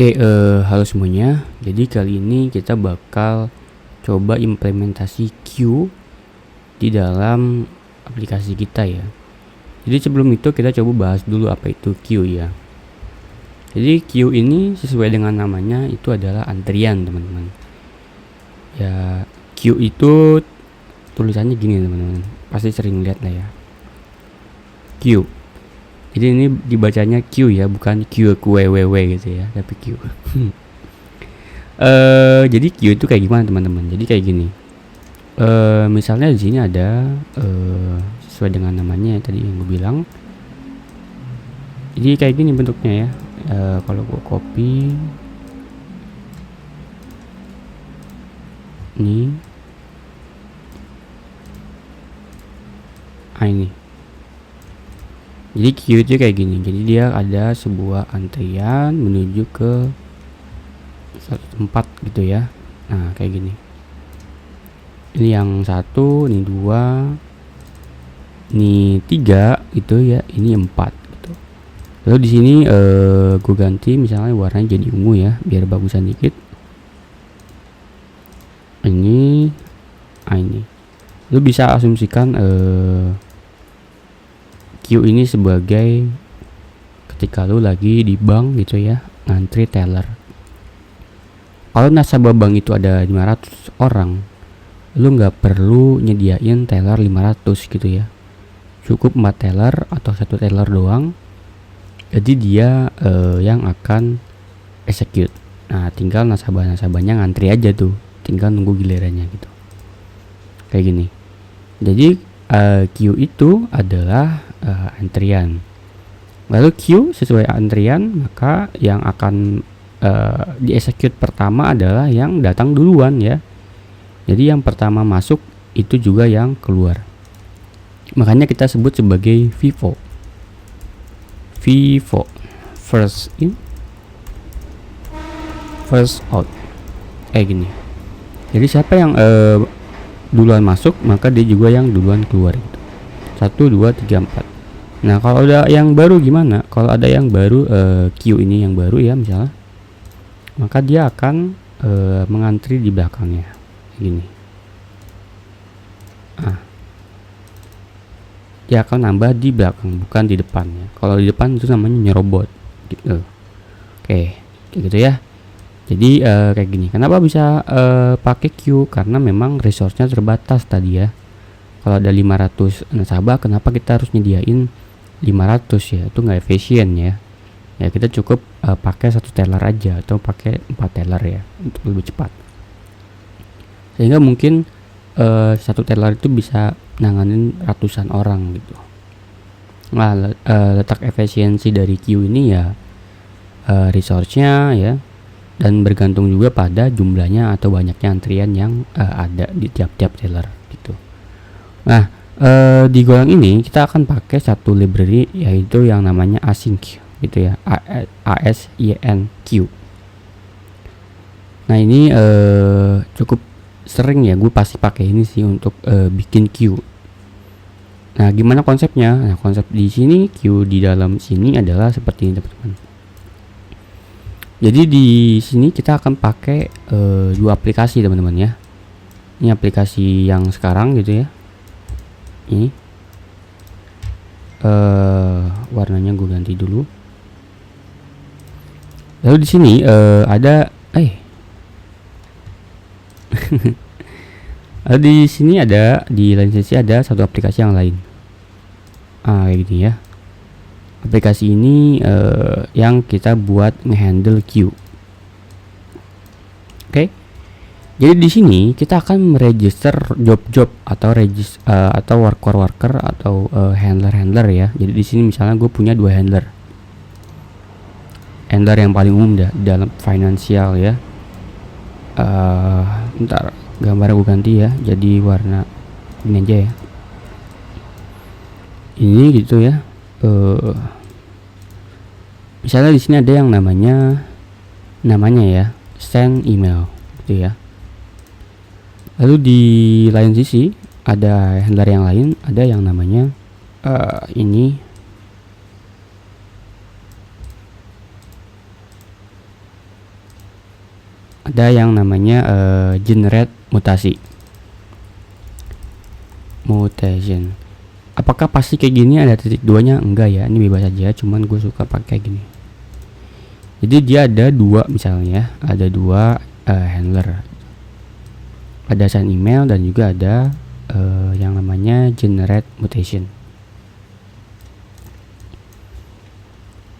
Oke, halo semuanya. Jadi kali ini kita bakal coba implementasi queue di dalam aplikasi kita ya. Jadi sebelum itu kita coba bahas dulu apa itu queue ya. Jadi queue ini sesuai dengan namanya itu adalah antrian, teman-teman. Ya, queue itu tulisannya gini, teman-teman. Pasti sering lihat lah ya. Queue. Jadi ini dibacanya Q ya, bukan QQWW gitu ya, tapi Q. Jadi Q itu kayak gimana teman-teman? Jadi kayak gini. Misalnya di sini ada sesuai dengan namanya tadi yang gue bilang. Jadi kayak gini bentuknya ya. Kalau gue copy ini, ini. Jadi queue itu kayak gini. Jadi dia ada sebuah antrian menuju ke satu tempat gitu ya. Nah kayak gini. Ini yang satu, ini dua, ini tiga gitu ya. Ini empat gitu. Lalu di sini gue ganti misalnya warnanya jadi ungu ya, biar bagusan dikit. Ini, ini. Lu bisa asumsikan Q ini sebagai ketika lu lagi di bank gitu ya, ngantri teller. Kalau nasabah bank itu ada 500 orang, lu nggak perlu nyediain teller 500 gitu ya. Cukup 4 teller atau 1 teller doang. Jadi dia yang akan execute. Nah, tinggal nasabahnya ngantri aja tuh, tinggal nunggu gilirannya gitu. Kayak gini. Jadi Q itu adalah antrian. Lalu Q sesuai antrian, maka yang akan di-execute pertama adalah yang datang duluan ya. Jadi yang pertama masuk itu juga yang keluar. Makanya kita sebut sebagai FIFO. FIFO, first in, first out. Kayak gini. Jadi siapa yang duluan masuk, maka dia juga yang duluan keluar gitu. 1, 2, 3, 4. Nah kalau ada yang baru gimana? Kalau ada yang baru Q ini yang baru ya misalnya, maka dia akan mengantri di belakangnya gini. Dia akan nambah di belakang, bukan di depan ya. Kalau di depan itu namanya nyerobot gitu. Oke, kayak gitu ya. Jadi kayak gini. Kenapa bisa pakai Q? Karena memang resource-nya terbatas tadi ya. Kalau ada 500 nasabah, kenapa kita harus nyediain 500 ya? Itu nggak efisien ya. Ya kita cukup pakai 1 teller aja atau pakai 4 teller ya untuk lebih cepat. Sehingga mungkin 1 teller itu bisa nanganin ratusan orang gitu. Nah, letak efisiensi dari Q ini ya resource-nya ya, dan bergantung juga pada jumlahnya atau banyaknya antrian yang ada di tiap-tiap teller gitu. Nah, di Golang ini kita akan pakai satu library yaitu yang namanya async gitu ya, ASYNQ. Nah, ini cukup sering ya, gue pasti pakai ini sih untuk bikin queue. Nah, gimana konsepnya? Nah, konsep di sini queue di dalam sini adalah seperti ini, teman-teman. Jadi di sini kita akan pakai 2 aplikasi, teman-teman ya. Ini aplikasi yang sekarang gitu ya. Ini warnanya gue ganti dulu. Lalu di sini ada di sini ada, di lain sisi ada satu aplikasi yang lain. Kayak gini ya. Aplikasi ini yang kita buat ngehandle queue. Oke. Jadi di sini kita akan meregister job-job atau atau worker atau handler ya. Jadi di sini misalnya gue punya 2 handler. Handler yang paling umum dalam financial ya. Bentar, gambar gue ganti ya, jadi warna ini aja ya. Ini gitu ya. Misalnya di sini ada yang namanya ya send email gitu ya. Lalu di lain sisi ada handler yang lain, ada yang namanya ini ada yang namanya generate mutation. Apakah pasti kayak gini ada titik duanya? Enggak ya, ini bebas aja, cuman gue suka pakai gini. Jadi dia ada dua, misalnya ada dua handler, ada send email dan juga ada yang namanya generate mutation.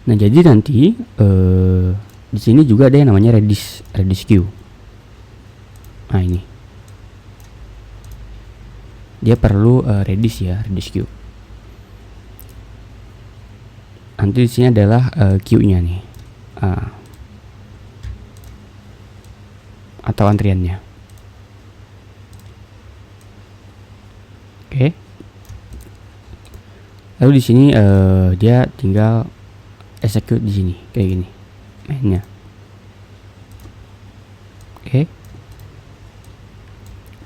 Nah, jadi nanti di sini juga ada yang namanya redis queue. Nah, ini dia perlu redis queue. Nanti di sini adalah queue-nya nih, atau antriannya. Oke. Lalu di sini dia tinggal execute di sini kayak gini mainnya. Oke.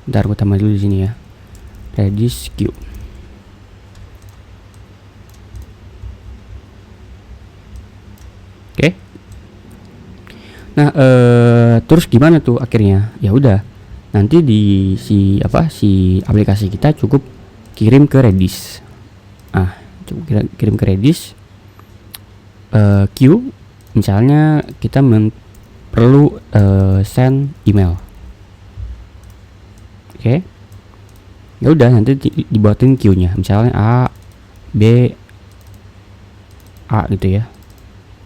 Bentar, gue tambah dulu di sini ya. Redis queue. Oke. Nah, terus gimana tuh akhirnya? Ya udah, nanti di si aplikasi kita cukup kirim ke Redis. Cukup kirim ke Redis queue. Misalnya kita perlu send email. Oke. Ya udah, nanti dibuatin queue-nya. Misalnya A, B, A gitu ya.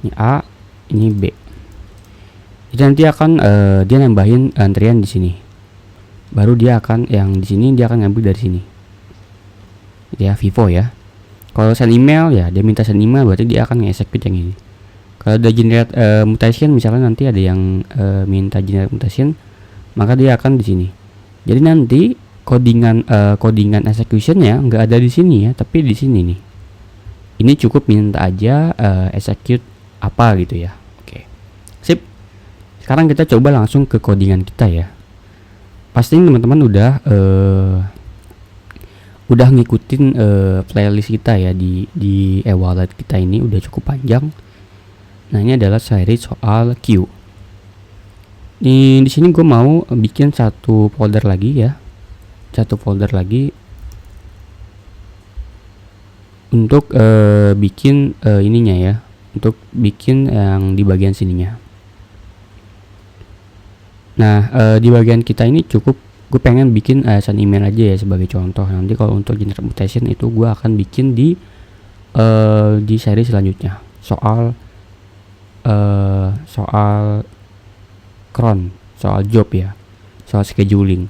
Ini A, ini B. Jadi nanti akan dia nambahin antrian di sini. Baru dia akan yang di sini dia akan ngambil dari sini. Ya, Vivo ya. Kalau send email ya dia minta send email, berarti dia akan nge-execute yang ini. Kalau ada generate mutation, misalnya nanti ada yang minta generate mutation, maka dia akan di sini. Jadi nanti codingan executionnya nggak ada di sini ya, tapi di sini nih. Ini cukup minta aja execute apa gitu ya. Oke. Sip. Sekarang kita coba langsung ke codingan kita ya. Pasti teman-teman udah ngikutin playlist kita ya di e-wallet kita ini udah cukup panjang. Nah, ini adalah seri soal queue. Di sini gue mau bikin satu folder lagi ya. Satu folder lagi untuk bikin ininya ya, untuk bikin yang di bagian sininya. Nah, di bagian kita ini cukup gue pengen bikin send email aja ya sebagai contoh. Nanti kalau untuk generate mutation itu gue akan bikin di seri selanjutnya soal cron, soal job ya, soal scheduling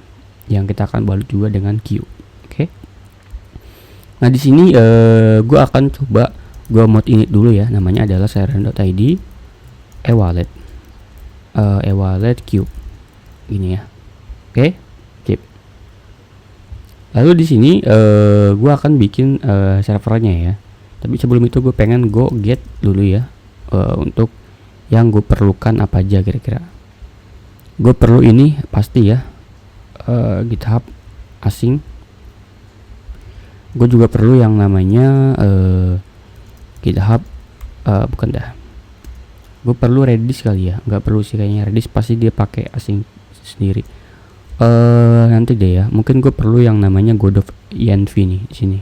yang kita akan balut juga dengan queue. Oke. Nah, di sini gue akan coba gue mod init dulu ya, namanya adalah siren.id e-wallet queue ini ya. Oke. Sip. Lalu di sini gue akan bikin servernya ya. Tapi sebelum itu gue pengen go get dulu ya, untuk yang gue perlukan apa aja kira-kira. Gue perlu ini pasti ya, GitHub asing. Gue juga perlu yang namanya GitHub bukan dah. Gue perlu Redis kali ya, nggak perlu sih kayaknya. Redis pasti dia pakai asing sendiri. Nanti deh ya, mungkin gue perlu yang namanya godot.env nih di sini.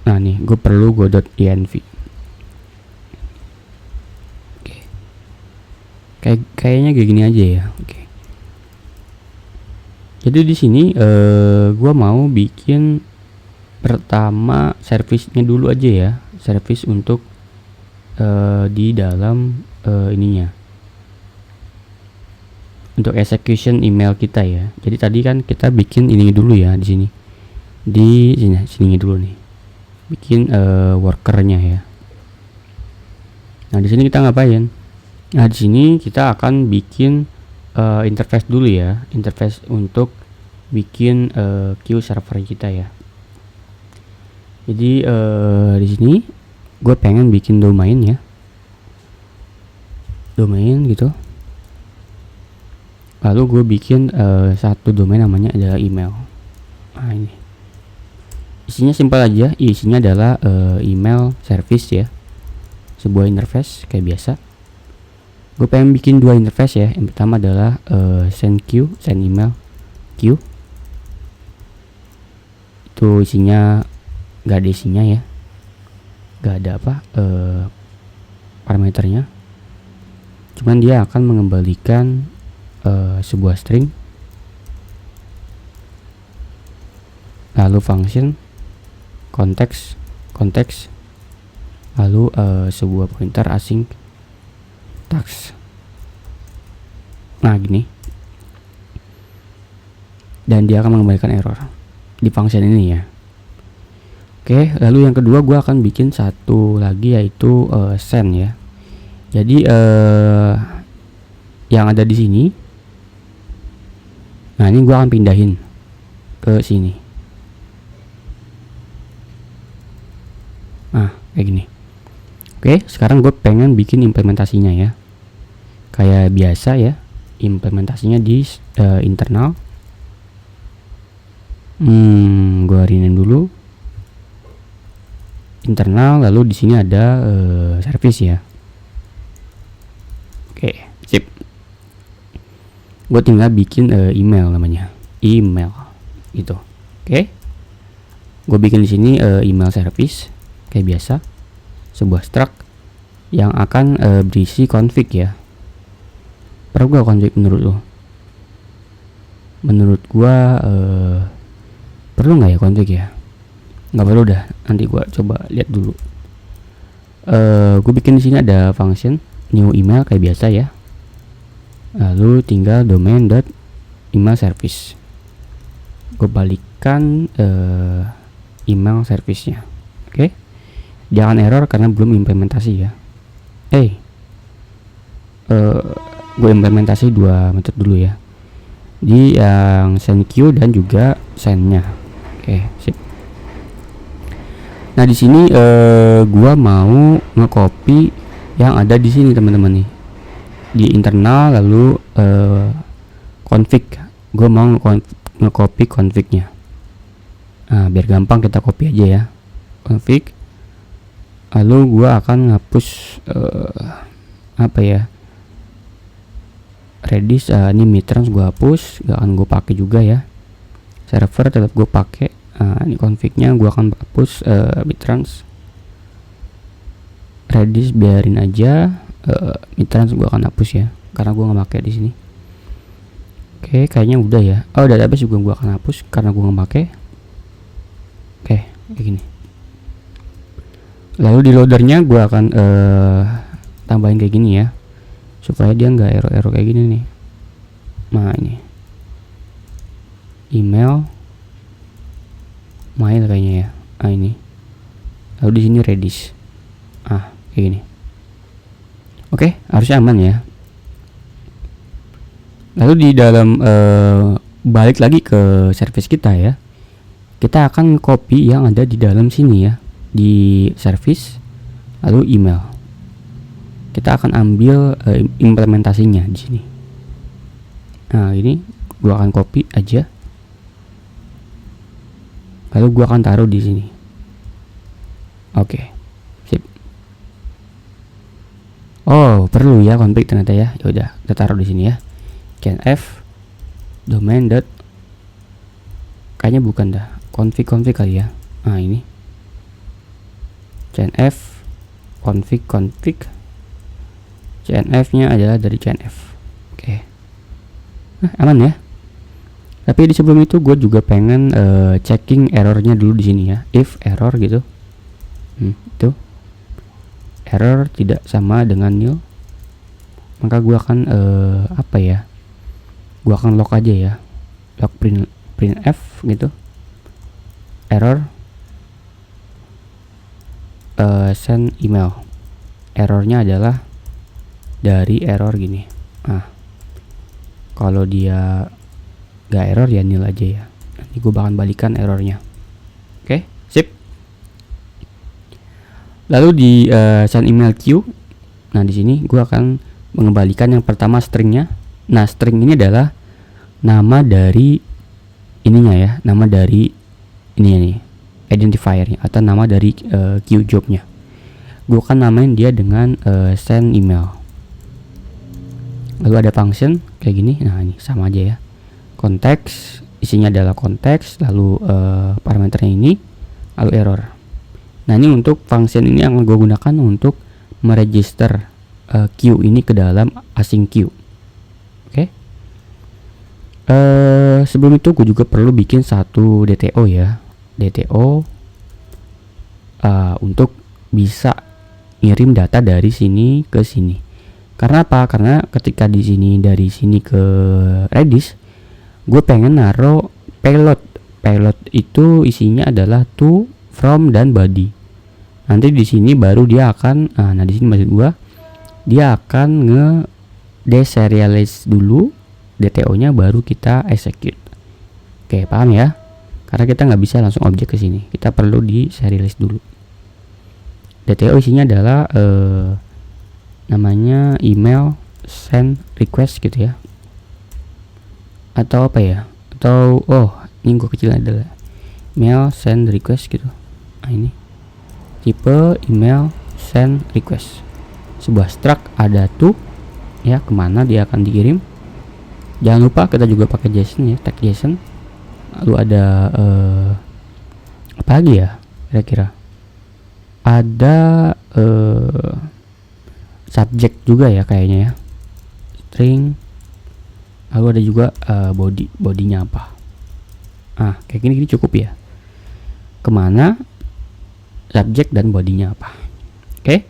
Nah nih, gue perlu godot.env. Oke. Kayaknya kayak gini aja ya. Oke. Jadi di sini gue mau bikin pertama servisnya dulu aja ya, servis untuk di dalam ininya, untuk execution email kita ya. Jadi tadi kan kita bikin ini dulu ya di sini, di sini dulu nih, bikin workernya ya. Nah di sini kita ngapain? Nah di sini kita akan bikin interface dulu ya, interface untuk bikin queue server kita ya. Jadi di sini gue pengen bikin domain ya, domain gitu. Lalu gue bikin satu domain namanya adalah email. Nah ini isinya simpel aja, isinya adalah email service ya, sebuah interface kayak biasa. Gue pengen bikin dua interface ya. Yang pertama adalah send email queue. Itu isinya gak ada isinya ya, gak ada parameternya, cuman dia akan mengembalikan sebuah string, lalu function konteks, lalu sebuah pointer async task. Nah gini, dan dia akan mengembalikan error di function ini ya. Oke, lalu yang kedua gue akan bikin satu lagi yaitu send ya. Jadi yang ada di sini, nah ini gue akan pindahin ke sini. Nah kayak gini. Oke, sekarang gue pengen bikin implementasinya ya. Kayak biasa ya, implementasinya di internal. Gue rename dulu internal, lalu di sini ada service ya. Oke, sip. Gue tinggal bikin email namanya, email gitu. Oke, gue bikin di sini email service kayak biasa, sebuah struct yang akan berisi config ya. Perlu gak config menurut lo? Menurut gue perlu nggak ya config ya? Nggak perlu dah, nanti gua coba lihat dulu. Gue bikin di sini ada function new email kayak biasa ya, lalu tinggal domain dot email service. Gue balikkan email service-nya. Oke, jangan error karena belum implementasi ya. Gue implementasi dua metode dulu ya, di yang send queue dan juga send-nya. Oke, sip. Nah di sini gua mau nge-copy yang ada di sini teman-teman nih, di internal, lalu config. Gua mau nge-copy config-nya. Nah biar gampang kita copy aja ya, config. Lalu gua akan ngapus Redis. Ini Mitrans gua hapus, gak akan gua pakai juga ya. Server tetap gua pakai. Ini config-nya gua akan hapus Mitrans. Redis biarin aja, Mitrans gua akan hapus ya karena gua nggak pakai di sini. Oke, kayaknya udah ya. Oh, database juga gua akan hapus karena gua nggak pakai. Oke, kayak gini. Lalu di loadernya gua akan tambahin kayak gini ya, supaya dia nggak error kayak gini nih. Nah ini email mail kayaknya ya. Ini lalu di sini Redis. Kayak gini. Oke, harusnya aman ya. Lalu di dalam balik lagi ke service kita ya, kita akan copy yang ada di dalam sini ya, di service lalu email. Kita akan ambil implementasinya di sini. Nah ini gua akan copy aja, lalu gua akan taruh di sini. Oke, sip. Oh perlu ya config ternyata ya. Ya udah, kita taruh di sini ya. F domain dot, kayaknya bukan dah, config kali ya. Nah ini F config. CNF nya adalah dari CNF. Oke. Nah, aman ya. Tapi di sebelum itu gue juga pengen checking errornya dulu di sini ya. If error gitu, itu error tidak sama dengan nil, maka gue akan gue akan log aja ya, log printf gitu, error send email. Errornya adalah dari error gini. Kalau dia gak error ya nil aja ya. Nanti gue bakal balikan errornya. Oke, sip. Lalu di send email queue, nah di sini gue akan mengembalikan yang pertama stringnya. Nah string ini adalah nama dari ininya ya, nama dari ininya nih, identifiernya atau nama dari queue jobnya. gue akan namain dia dengan send email. Lalu ada function kayak gini. Nah ini sama aja ya, konteks, isinya adalah konteks, lalu parameternya ini, lalu error. Nah ini untuk function ini akan gue gunakan untuk meregister queue ini ke dalam async queue. Oke. Sebelum itu gue juga perlu bikin satu DTO ya, DTO untuk bisa ngirim data dari sini ke sini. Karena apa? Karena ketika di sini dari sini ke Redis, gue pengen naruh payload. Payload itu isinya adalah to, from, dan body. Nanti di sini baru dia akan, nah di sini maksud gue, dia akan deserialize dulu DTO-nya, baru kita execute. Oke, paham ya? Karena kita nggak bisa langsung objek ke sini, kita perlu di serialize dulu. DTO isinya adalah namanya email send request gitu ya, atau apa ya, atau ini gue kecil adalah email send request gitu. Nah ini tipe email send request, sebuah struct ada to ya, kemana dia akan dikirim. Jangan lupa kita juga pakai JSON ya, tag JSON. Lalu ada apa lagi ya kira-kira, ada subject juga ya kayaknya ya, string. Lalu ada juga bodinya apa. Kayak gini cukup ya, kemana, subject, dan bodinya apa. Oke.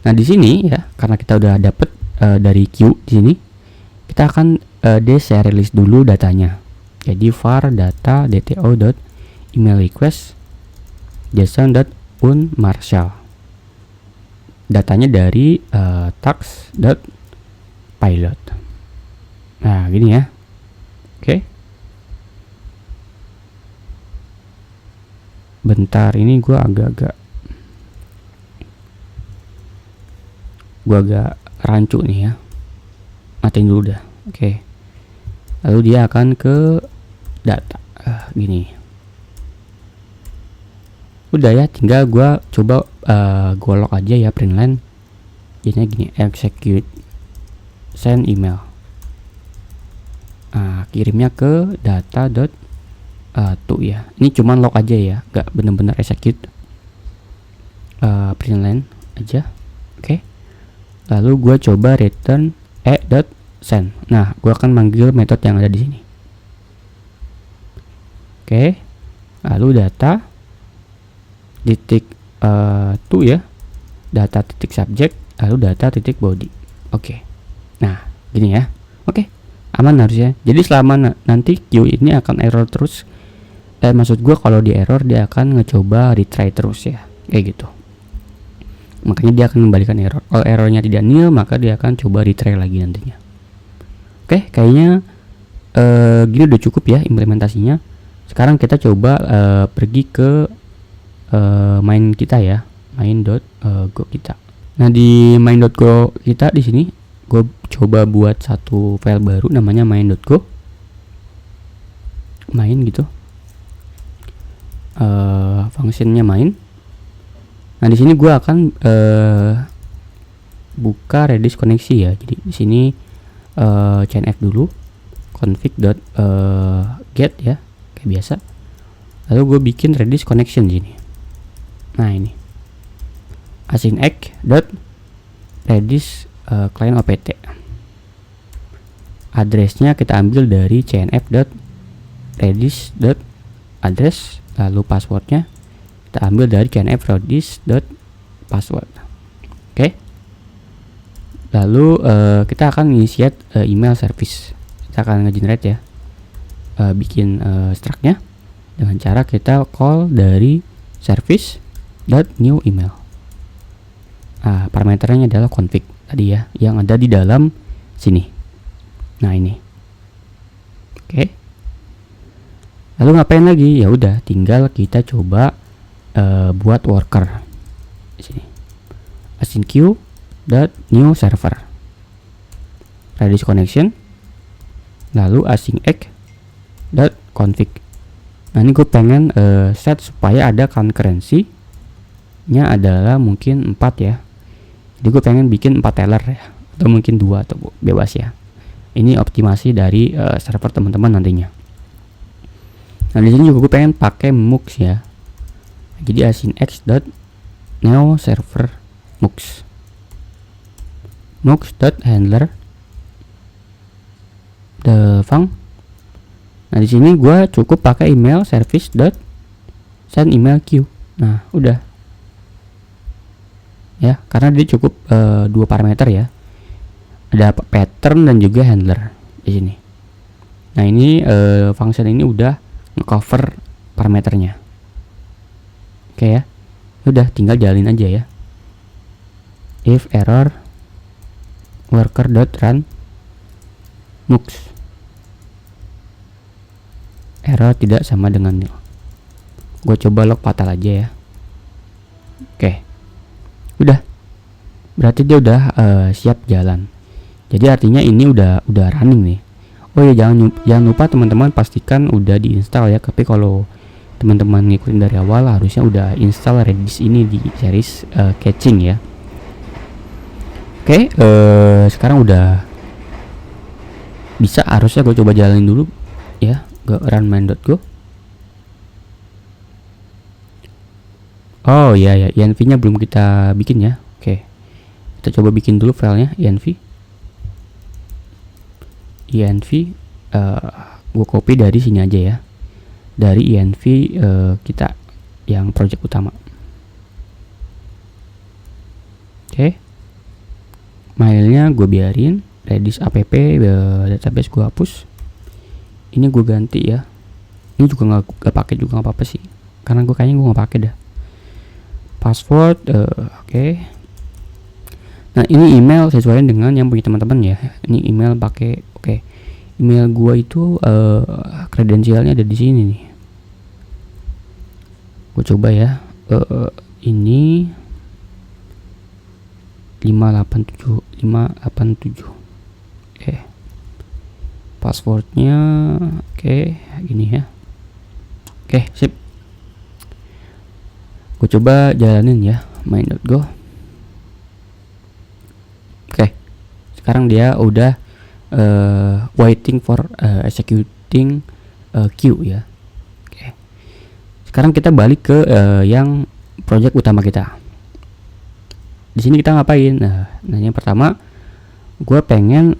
Nah di sini ya, karena kita udah dapet dari queue di sini, kita akan deserialize dulu datanya. Jadi var data dto dot email request json.unmarshal. Datanya dari tags.pilot. Nah gini ya. Oke. Bentar, ini gue agak rancu nih ya. Matiin dulu dah. Oke. Lalu dia akan ke data. Gini. Udah ya, tinggal gue coba gue log aja ya, print line. Jadinya gini, execute send email. Kirimnya ke data dot to ya. Ini cuman log aja ya, gak bener-bener execute. Print line aja. Oke. Lalu gue coba return dot send. Nah, gue akan manggil metode yang ada di sini. Oke. Lalu data titik to ya, data titik subject, lalu data titik body. Oke. Nah gini ya. Oke, aman harusnya. Jadi selama nanti queue ini akan error terus, maksud gue kalau di error dia akan ngecoba retry terus ya, kayak gitu. Makanya dia akan kembalikan error. Kalau errornya tidak nil, maka dia akan coba retry lagi nantinya. Oke, kayaknya gini udah cukup ya implementasinya. Sekarang kita coba pergi ke main kita ya, main.go kita. Nah di main.go kita di sini gue coba buat satu file baru namanya main.go, main gitu, fungsinya main. Nah di sini gue akan buka Redis koneksi ya. Jadi di sini cnf dulu config.get ya kayak biasa. Lalu gue bikin Redis connection di sini. Nah ini async dot redis client opt. Addressnya kita ambil dari cnf dot redis dot address. Lalu passwordnya kita ambil dari cnf redis dot password. Oke. Lalu kita akan initiate email service. Kita akan nge-generate ya, bikin struct-nya dengan cara kita call dari service new email. Parameternya adalah config tadi ya, yang ada di dalam sini. Nah ini. Oke. Lalu ngapain lagi? Ya udah, tinggal kita coba buat worker di sini. Async queue new server, Redis connection, lalu async config. Nah ini gue pengen set supaya ada concurrency nya adalah mungkin 4 ya. Jadi gue pengen bikin 4 teller ya, atau mungkin 2 atau bebas ya. Ini optimasi dari server teman-teman nantinya. Nah di sini juga gue pengen pakai mux ya. Jadi asynx.neo server mux.handler defang. Nah di sini gue cukup pakai email service.send email queue. Nah udah ya, karena dia cukup 2 parameter ya, ada pattern dan juga handler di sini. Nah ini function ini udah ngecover parameternya. Oke ya, udah tinggal jalin aja ya. If error worker.run mux, error tidak sama dengan nil. Gue coba log fatal aja ya. Oke, udah, berarti dia udah siap jalan. Jadi artinya ini udah running nih. Oh ya, jangan lupa teman-teman pastikan udah diinstal ya. Tapi kalau teman-teman ngikutin dari awal harusnya udah install Redis ini di series caching ya. Oke, sekarang udah bisa, harusnya gue coba jalanin dulu ya ke runman.go. Oh ya, env nya belum kita bikin ya. Oke, kita coba bikin dulu filenya env. Gue copy dari sini aja ya, dari env kita yang project utama. Oke, filenya gue biarin Redis app, database gue hapus. Ini gue ganti ya. Ini juga nggak pakai juga nggak apa-apa sih, karena kayaknya gue nggak pakai dah. Password, oke. Nah ini email sesuaikan dengan yang punya teman-teman ya. Ini email pakai, oke. Email gua itu kredensialnya ada di sini nih. Gua coba ya. Ini 587. Oke. Passwordnya oke, gini ya. Oke, sip. Gue coba jalanin ya main.go. Oke, sekarang dia udah waiting for executing queue ya. Oke, sekarang kita balik ke yang project utama kita. Di sini kita ngapain? Nah yang pertama gue pengen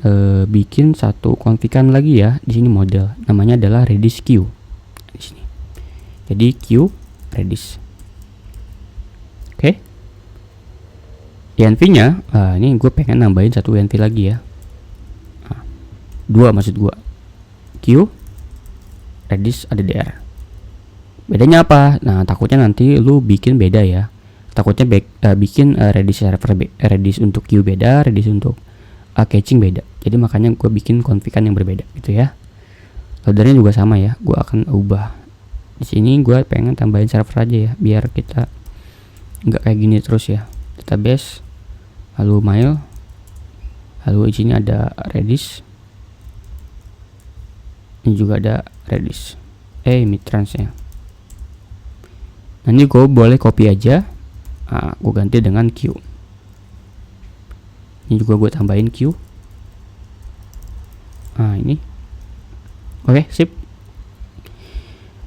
bikin satu konfigan lagi ya. Di sini model namanya adalah Redis queue di sini. Jadi queue Redis. Oke, env-nya ini gue pengen nambahin satu env lagi ya. 2 maksud gue. Q Redis ADDR. Bedanya apa? Nah takutnya nanti lu bikin beda ya. Takutnya bikin Redis server Redis untuk Q beda, Redis untuk caching beda. Jadi makanya gue bikin konfigan yang berbeda gitu ya. Loadernya juga sama ya. Gue akan ubah. Di sini gue pengen tambahin server aja ya, biar kita nggak kayak gini terus ya. Database, lalu mail, lalu di sini ada Redis, ini juga ada Redis, Mitrans ya. Nah ini gue boleh copy aja, gue ganti dengan Q. Ini juga gue tambahin Q. Ini, oke, sip.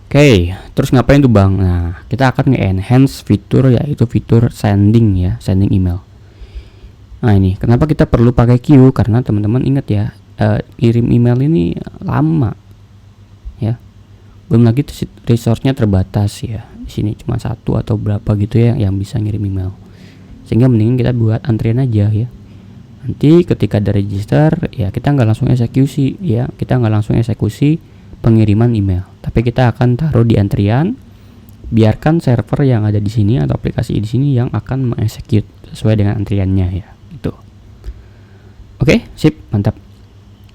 Oke, terus ngapain tuh bang? Nah, kita akan nge-enhance fitur, yaitu fitur sending ya, sending email. Nah ini, kenapa kita perlu pakai queue? Karena teman-teman ingat ya, kirim email ini lama, ya. Belum lagi resource-nya terbatas ya. Di sini cuma 1 atau berapa gitu ya yang bisa ngirim email. Sehingga mendingan kita buat antrian aja ya. Nanti ketika ada register, ya kita nggak langsung eksekusi ya, kita nggak langsung eksekusi pengiriman email, tapi kita akan taruh di antrian, biarkan server yang ada di sini atau aplikasi di sini yang akan mengeksekut sesuai dengan antriannya ya, gitu. Oke, sip, mantap.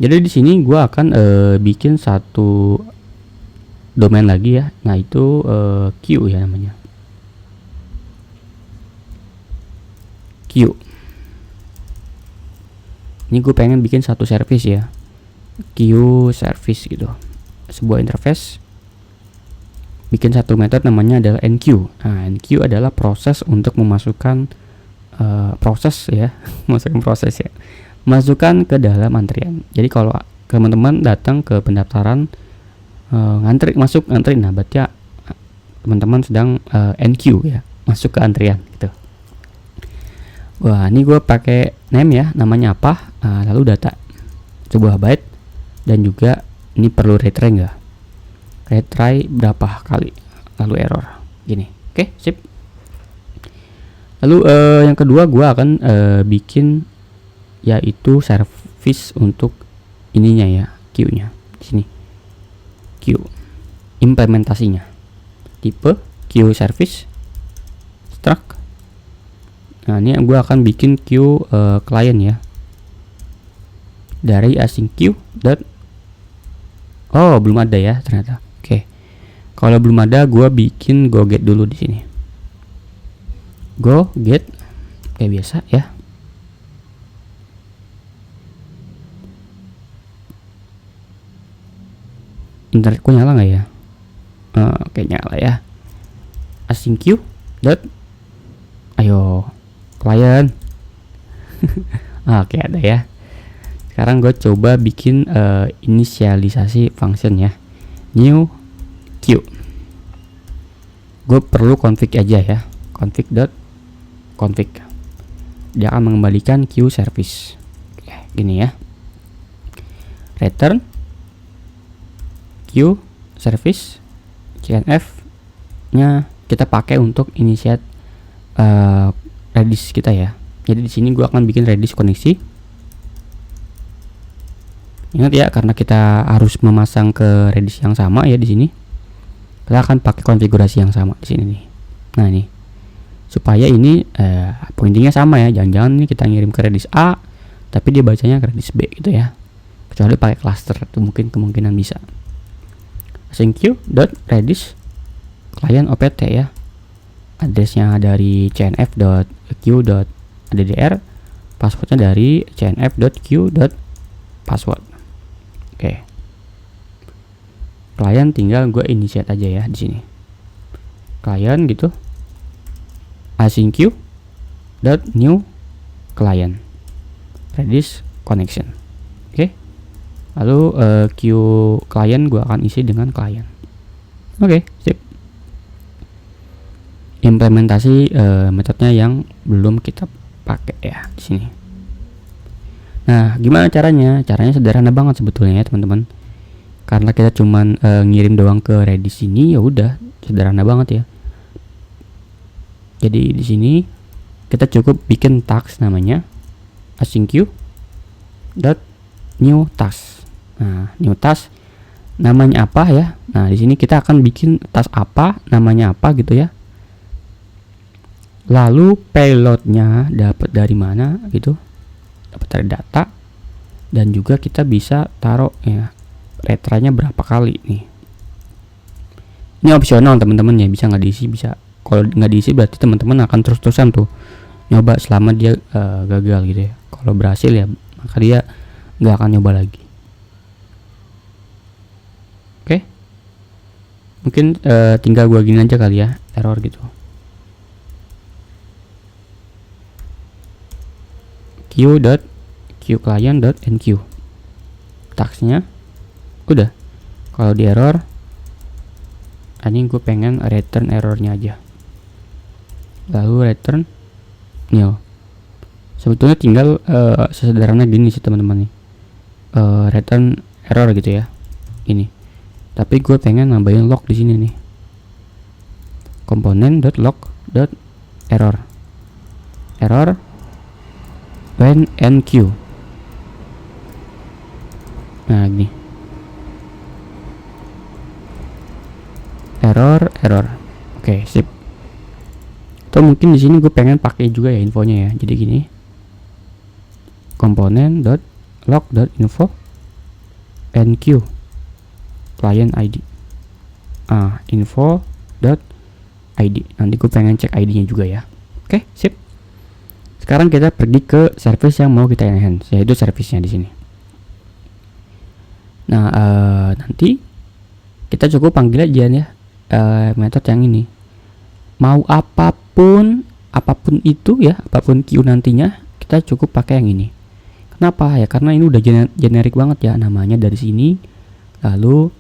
Jadi di sini gua akan bikin satu domain lagi ya, nah itu Q ya namanya, Q. Ini gue pengen bikin satu service ya, Q service gitu, sebuah interface. bikin satu metode namanya adalah enqueue. Nah, enqueue adalah proses untuk memasukkan proses ya, masukkan ke dalam antrian. Jadi kalau teman-teman datang ke pendaftaran masuk ngantri, nah berarti ya, teman-teman sedang enqueue ya, masuk ke antrian gitu. Wah, ini gue pakai name ya, namanya apa, lalu data sebuah byte, dan juga ini perlu retry enggak, retry berapa kali, lalu error gini. Oke, sip. Lalu yang kedua gue akan bikin yaitu service untuk ininya ya, queue-nya di sini. Queue implementasinya tipe queue service struct. Nah, ini gue akan bikin queue client ya, dari async queue belum ada ya ternyata. Oke. Kalau belum ada, gue bikin go get dulu di sini. Go get kayak biasa ya. Internetku nyala nggak ya? Oke, nyala ya. Async queue ayo client. Oke, ada ya. Sekarang gue coba bikin inisialisasi function ya, new queue. Gue perlu config aja ya, config. Dia akan mengembalikan queue service. Oke, gini ya, return queue service CNF nya kita pakai untuk initiate Redis kita ya. Jadi di sini gua akan bikin Redis koneksi. Ingat ya, karena kita harus memasang ke Redis yang sama ya di sini. Kita akan pakai konfigurasi yang sama di sini nih. Nah, ini supaya ini pointingnya sama ya. Jangan-jangan ini kita ngirim ke Redis A tapi dia bacanya ke Redis B gitu ya. Kecuali pakai cluster, itu mungkin kemungkinan bisa. Async queue.redis client opt ya. Addressnya dari cnf.queue.addr, passwordnya dari cnf.queue.password. Oke. Client tinggal gue initiate aja ya di sini. Client gitu. Async queue.new client Redis connection. Oke. Lalu queue client gue akan isi dengan client. Oke, sip. Implementasi metodenya yang belum kita pakai ya di sini. Nah, gimana caranya? Caranya sederhana banget sebetulnya ya teman-teman. Karena kita cuman ngirim doang ke Redis ini, ya udah sederhana banget ya. Jadi di sini kita cukup bikin task namanya async queue.new task. Nah, new task namanya apa ya? Nah, di sini kita akan bikin task apa, namanya apa gitu ya. Lalu payloadnya dapat dari mana gitu, dapat dari data, dan juga kita bisa taruh ya retranya berapa kali nih. Ini opsional teman-teman ya, bisa nggak diisi, bisa. Kalau nggak diisi berarti teman-teman akan terus-terusan tuh nyoba selama dia gagal gitu ya. Kalau berhasil ya maka dia nggak akan nyoba lagi. Oke, mungkin tinggal gua gini aja kali ya, error gitu. queue.queueClient.enqueue tasknya udah. Kalau di error, ini gue pengen return errornya aja, lalu return nil. Sebetulnya tinggal sesederhana gini sih teman-teman nih, return error gitu ya ini. Tapi gue pengen nambahin log di sini nih, komponen.log.error when enqueue. Nah, gini. Error. Oke, sip. Atau mungkin di sini gue pengen pakai juga ya infonya ya. Jadi gini. Komponen.log.info enqueue client ID. Info.id. Nanti gue pengen cek ID-nya juga ya. Oke, sip. Sekarang kita pergi ke service yang mau kita enhance, yaitu service-nya di sini. Nah, nanti kita cukup panggil aja ya metode yang ini. Mau apapun itu ya, apapun queue nantinya, kita cukup pakai yang ini. Kenapa ya? Karena ini udah generik banget ya, namanya dari sini, lalu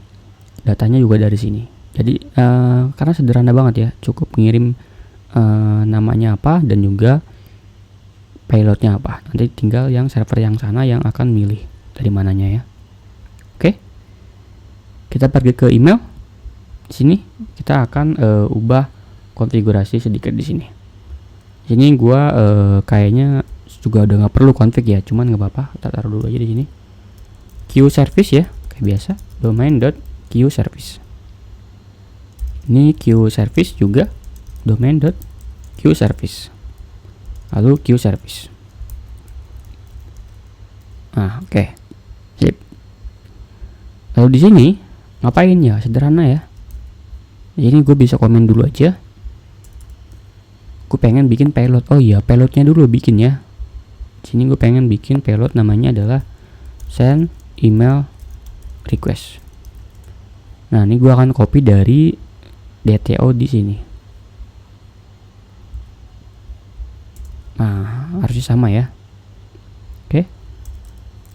datanya juga dari sini. Jadi karena sederhana banget ya, cukup ngirim namanya apa dan juga payloadnya apa. Nanti tinggal yang server yang sana yang akan milih dari mananya ya. Oke, kita pergi ke email. Di sini kita akan ubah konfigurasi sedikit di sini. Sini gua kayaknya juga udah nggak perlu config ya, cuman nggak apa-apa, kita taruh dulu aja di sini. Queue service ya, kayak biasa, domain.queueservice. Ini queue service juga, domain.queueservice. Lalu queue service. Nah, oke. Sip. Lalu di sini ngapain ya? Sederhana ya. Ini gue bisa komen dulu aja. Gue pengen bikin payload. Oh iya, payloadnya dulu bikin ya. Sini gue pengen bikin payload, namanya adalah send email request. Nah, ini gue akan copy dari DTO di sini. Nah, harusnya sama ya. Oke.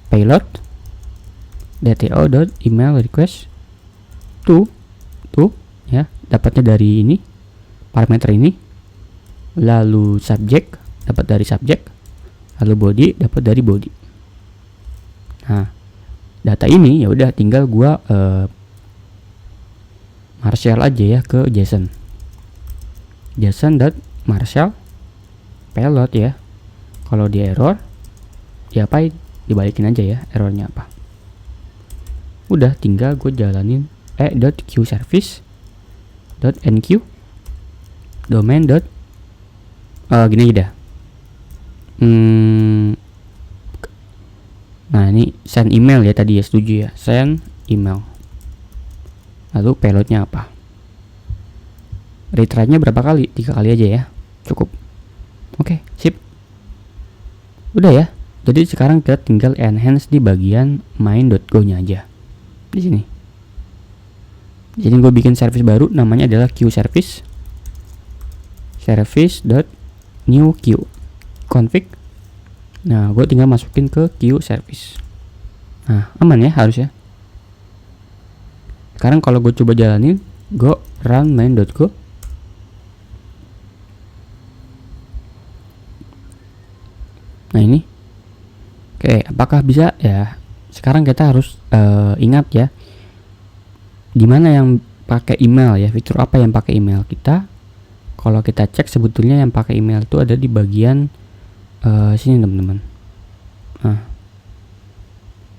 Payload dto.email request tuh ya, dapatnya dari ini, parameter ini. Lalu subject dapat dari subject, lalu body dapat dari body. Nah, data ini ya udah tinggal gua Marshall aja ya ke JSON. JSON.Marshall payload ya. Kalau dia error, diapain? Dibalikin aja ya errornya apa. Udah tinggal gue jalanin .queueservice.enqueue domain. Gini aja dah. Nah, ini send email ya tadi ya, setuju ya. Send email. Lalu payloadnya apa? Retry-nya berapa kali? 3 kali aja ya. Cukup. Oke, sip. Udah ya. Jadi sekarang kita tinggal enhance di bagian main.go-nya aja. Di sini. Jadi gue bikin service baru, namanya adalah queue service. Service.new queue. Config. Nah, gue tinggal masukin ke queue service. Nah, aman ya harusnya. Sekarang kalau gue coba jalanin, go run main.go. Nah, ini. Oke, apakah bisa ya? Sekarang kita harus ingat ya, dimana yang pakai email ya, fitur apa yang pakai email kita. Kalau kita cek sebetulnya yang pakai email itu ada di bagian sini teman-teman. Nah,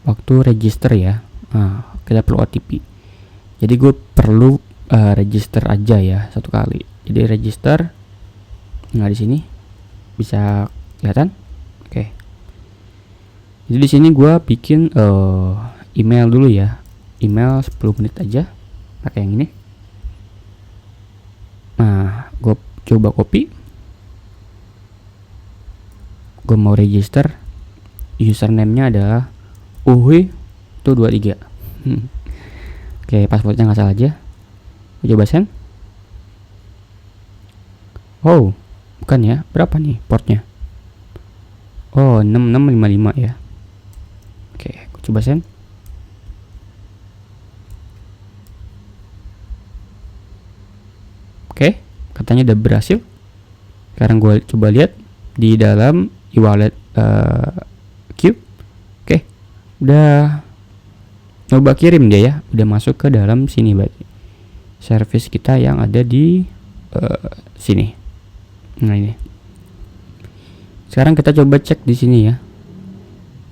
waktu register ya, kita perlu OTP. Jadi gue perlu register aja ya satu kali. Jadi register. Nah, di sini bisa kelihatan. Oke. Jadi di sini gue bikin email dulu ya. Email 10 menit aja pakai yang ini. Nah, gue coba copy. Gue mau register. Username-nya adalah uhui123. Oke, passwordnya nggak salah aja. Gue coba send. Oh, bukan ya. Berapa nih portnya? Oh, 6655 ya. Oke, gue coba send. Oke, katanya udah berhasil. Sekarang gue coba lihat di dalam e-wallet queue. Oke, udah coba kirim dia ya, udah masuk ke dalam sini berarti. Service kita yang ada di sini. Nah, ini. Sekarang kita coba cek di sini ya.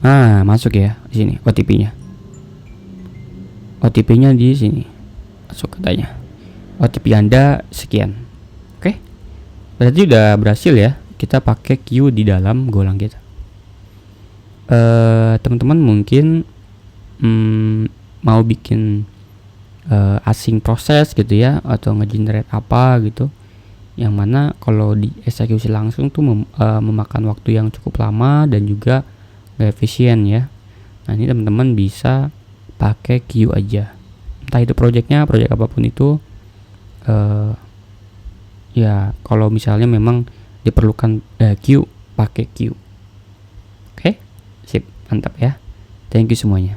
Nah, masuk ya di sini OTP-nya. OTP-nya di sini. Masuk katanya. OTP Anda sekian. Oke. Berarti udah berhasil ya. Kita pakai queue di dalam Golang kita. Teman-teman mungkin mau bikin async proses gitu ya, atau ngegenerate apa gitu, yang mana kalau di eksekusi langsung tuh memakan waktu yang cukup lama dan juga gak efisien ya. Nah, ini teman-teman bisa pakai queue aja, entah itu project apapun itu. Ya kalau misalnya memang diperlukan queue, pakai queue. Oke, sip, mantap ya. Thank you semuanya.